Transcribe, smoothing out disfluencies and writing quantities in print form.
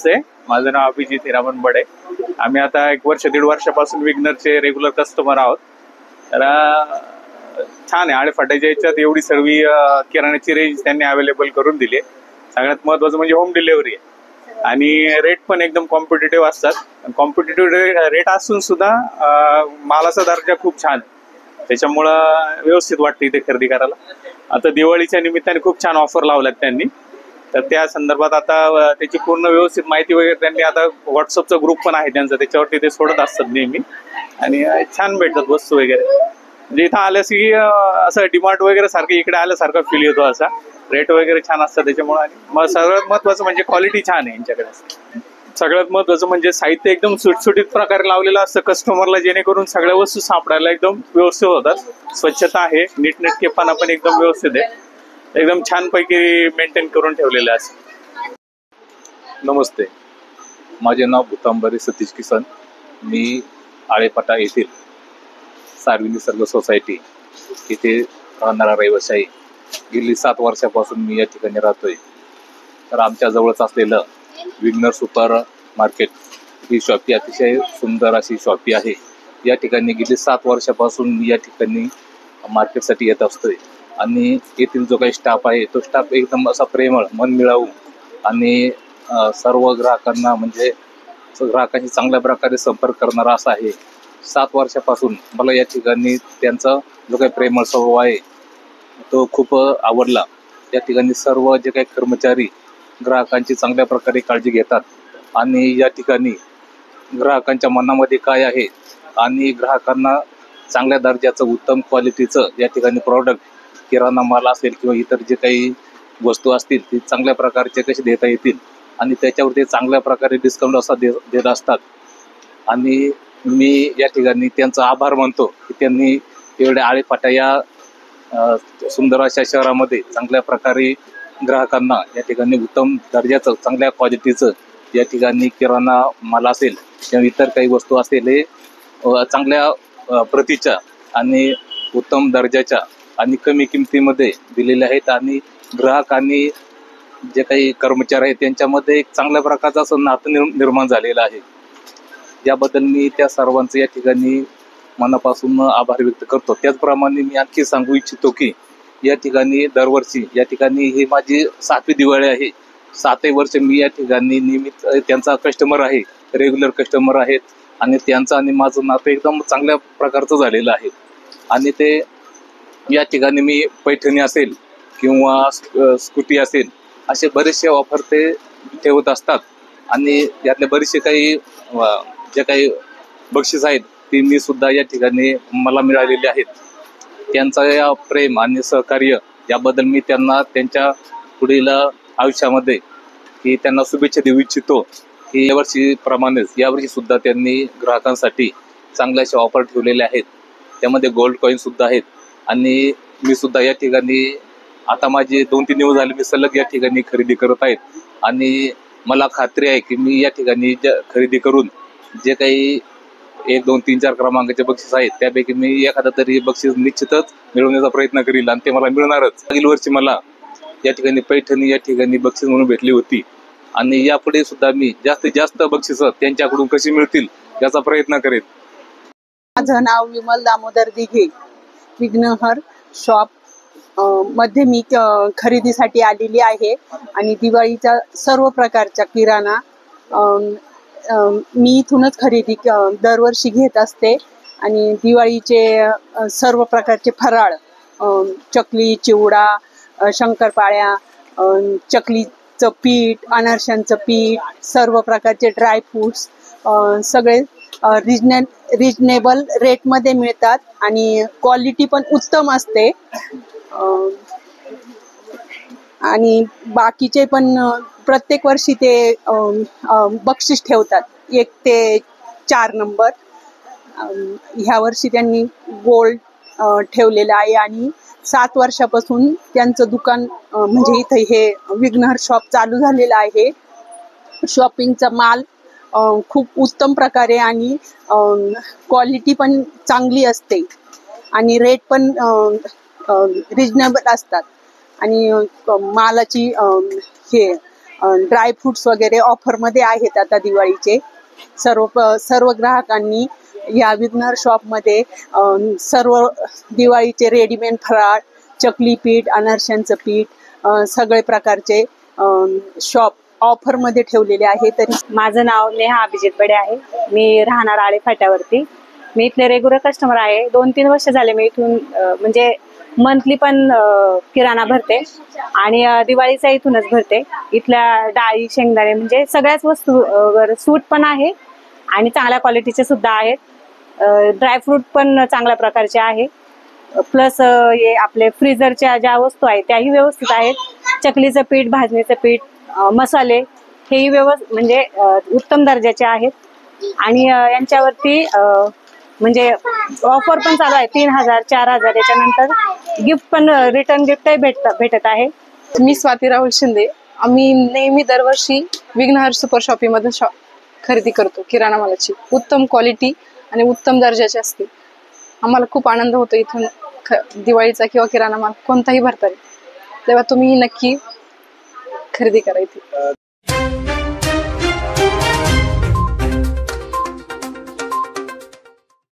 नमस्ते, माझं नाव अभिजित हिरामन बडे. आम्ही आता 1 वर्ष 1.5 वर्षापासून विग्नरचे रेग्युलर कस्टमर आहोत. तर छान आहे. आळेफाट्याच्या याच्यात एवढी सर्व किराण्याची रेंज त्यांनी अवेलेबल करून दिली आहे. सगळ्यात महत्त्वाचं म्हणजे होम डिलिव्हरी आहे आणि रेट पण एकदम कॉम्पिटिटिव्ह असतात. कॉम्पिटिटिव्ह रेट असून सुद्धा मालाचा दर्जा खूप छान आहे. त्याच्यामुळं व्यवस्थित वाटतं इथे खरेदी करायला. आता दिवाळीच्या निमित्ताने खूप छान ऑफर लावल्यात त्यांनी. तर त्या संदर्भात आता त्याची पूर्ण व्यवस्थित माहिती वगैरे त्यांनी आता व्हॉट्सअपचा ग्रुप पण आहे त्यांचा, त्याच्यावरती ते सोडत असतात नेहमी आणि छान भेटतात वस्तू वगैरे. म्हणजे इथं आल्यास की असं डिमार्ट वगैरे सारखं इकडे आल्यासारखं फील येतो. असा रेट वगैरे छान असतात त्याच्यामुळे. आणि मग सगळ्यात महत्त्वाचं म्हणजे क्वालिटी छान आहे यांच्याकडे. सगळ्यात महत्त्वाचं म्हणजे साहित्य एकदम सुटसुटीत प्रकारे लावलेलं असतं कस्टमरला, जेणेकरून सगळ्या वस्तू सापडायला एकदम व्यवस्थित होतात. स्वच्छता आहे, नीटनेटकेपणा पण एकदम व्यवस्थित आहे. एकदम छानपैकी मेंटेन करून ठेवलेलं असं. नमस्ते, माझे नाव भूतांबरी सतीश किसन. मी आळेफाटा येथील सार्वी निसर्ग सोसायटी इथे राहणारा रहिवासी आहे. गेली 7 वर्षापासून मी या ठिकाणी राहतोय. तर आमच्या जवळच असलेलं विग्नर सुपर मार्केट ही शॉपी अतिशय सुंदर अशी शॉपी आहे. या ठिकाणी गेली 7 वर्षापासून मी या ठिकाणी मार्केटसाठी येत असतोय आणि येथील जो काही स्टाफ आहे तो स्टाफ एकदम असा प्रेमळ, मन मिळावू आणि सर्व ग्राहकांना म्हणजे ग्राहकांशी चांगल्या प्रकारे संपर्क करणारा असा आहे. 7 वर्षापासून मला या ठिकाणी त्यांचा जो काही प्रेमळ स्वभाव आहे तो खूप आवडला. या ठिकाणी सर्व जे काही कर्मचारी ग्राहकांची चांगल्या प्रकारे काळजी घेतात आणि या ठिकाणी ग्राहकांच्या मनामध्ये काय आहे आणि ग्राहकांना चांगल्या दर्जाचं उत्तम क्वालिटीचं या ठिकाणी प्रॉडक्ट, किराणा माल असेल किंवा इतर जे काही वस्तू असतील ती चांगल्या प्रकारचे कसे देता येतील आणि त्याच्यावरती चांगल्या प्रकारे डिस्काउंट असा देत असतात. आणि मी या ठिकाणी त्यांचा आभार मानतो की त्यांनी एवढ्या आळेफाटा या सुंदर अशा शहरामध्ये चांगल्या प्रकारे ग्राहकांना या ठिकाणी उत्तम दर्जाचं, चांगल्या क्वालिटीचं या ठिकाणी किराणा माल असेल किंवा इतर काही वस्तू असेल हे चांगल्या प्रतीच्या आणि उत्तम दर्जाच्या आणि कमी किमतीमध्ये दिलेले आहेत. आणि ग्राहक आणि जे काही कर्मचारी आहेत त्यांच्यामध्ये एक चांगल्या प्रकारचं असं नातं निर्माण झालेलं आहे. याबद्दल मी त्या सर्वांचं या ठिकाणी मनापासून आभार व्यक्त करतो. त्याचप्रमाणे मी आणखी सांगू इच्छितो की या ठिकाणी दरवर्षी या ठिकाणी ही माझी 7वी दिवाळी आहे. 7 वर्ष मी या ठिकाणी नियमित त्यांचा कस्टमर आहे, रेग्युलर कस्टमर आहेत आणि त्यांचं आणि माझं नातं एकदम चांगल्या प्रकारचं झालेलं आहे. आणि ते या ठिकाणी मी पैठणी असेल किंवा स्कूटी असेल असे बरेचसे ऑफर ते ठेवत असतात आणि यातले बरेचसे काही जे काही बक्षीस आहेत ती मी सुद्धा या ठिकाणी मला मिळालेले आहेत. त्यांचा या प्रेम आणि सहकार्य याबद्दल मी त्यांना त्यांच्या पुढील आयुष्यामध्ये की त्यांना शुभेच्छा देऊ इच्छितो की यावर्षी सुद्धा त्यांनी ग्राहकांसाठी चांगल्या अशा ऑफर ठेवलेल्या आहेत. त्यामध्ये गोल्ड कॉईन सुद्धा आहेत. आणि मी सुद्धा या ठिकाणी आता माझे 2-3 दिवस झाले मी सलग या ठिकाणी खरेदी करत आहेत आणि मला खात्री आहे की मी या ठिकाणी खरेदी करून जे काही 1, 2, 3, 4 क्रमांकाचे बक्षीस आहेत त्यापैकी मी एखादा तरी बक्षीस निश्चितच मिळवण्याचा प्रयत्न करील आणि ते मला मिळणारच. मागील वर्षी मला या ठिकाणी पैठणी या ठिकाणी बक्षीस म्हणून भेटली होती आणि यापुढे सुद्धा मी जास्तीत जास्त बक्षीस त्यांच्याकडून कशी मिळतील याचा प्रयत्न करेन. माझं नाव विमल दामोदर दिघे. विघ्नहर शॉप मध्ये मी खरेदीसाठी आलेली आहे आणि दिवाळीच्या सर्व प्रकारच्या किराणा मी इथूनच खरेदी दरवर्षी घेत असते. आणि दिवाळीचे सर्व प्रकारचे फराळ, चकली, चिवडा, शंकरपाळ्या, चकलीचं पीठ, अनारशांचं पीठ, सर्व प्रकारचे ड्रायफ्रूट्स सगळे रिजनेबल रेटमध्ये मिळतात आणि क्वालिटी पण उत्तम असते. आणि बाकीचे पण प्रत्येक वर्षी ते बक्षीस ठेवतात 1 ते 4 नंबर. ह्या वर्षी त्यांनी गोल्ड ठेवलेलं आहे आणि 7 वर्षापासून त्यांचं दुकान म्हणजे इथे हे विघ्नहर शॉप चालू झालेलं आहे. शॉपिंगचा माल खूप उत्तम प्रकारे आणि क्वालिटी पण चांगली असते आणि रेट पण रिजनेबल असतात. आणि मालाची ड्रायफ्रुट्स वगैरे ऑफरमध्ये आहेत आता दिवाळीचे. सर्व ग्राहकांनी या विघ्नर शॉपमध्ये सर्व दिवाळीचे रेडीमेड फराळ, चकली पीठ, अनारशांचं पीठ, सगळे प्रकारचे शॉप ऑफरमध्ये ठेवलेले आहे. तरी माझं नाव नेहा अभिजित बडे आहे. मी राहणार आळे फाट्यावरती. मी इथले रेग्युलर कस्टमर आहे. 2-3 वर्ष झाले मी इथून म्हणजे मंथली पण किराणा भरते आणि दिवाळीचा इथूनच भरते. इथल्या डाळी, शेंगदाणे म्हणजे सगळ्याच वस्तूवर सूट पण आहे आणि चांगल्या क्वालिटीचे सुद्धा आहेत. ड्रायफ्रूट पण चांगल्या प्रकारचे आहे. प्लस हे आपले फ्रीजरच्या ज्या वस्तू आहेत त्याही व्यवस्थित आहेत. चकलीचं पीठ, भाजणीचं पीठ, मसाले हेही म्हणजे उत्तम दर्जाचे आहेत. आणि यांच्यावरती म्हणजे ऑफर पण चालू आहे. 3000, 4000 याच्यानंतर गिफ्ट पण रिटर्न गिफ्टही भेटत आहे. मी स्वाती राहुल शिंदे. आम्ही नेहमी दरवर्षी विघ्नहर सुपर शॉपिंगमधून खरेदी करतो. किराणा मालाची उत्तम क्वालिटी आणि उत्तम दर्जाची असते. आम्हाला खूप आनंद होतो इथून दिवाळीचा किंवा किराणा माल कोणताही भरता. तेव्हा तुम्ही नक्की खरेदी करा इथे.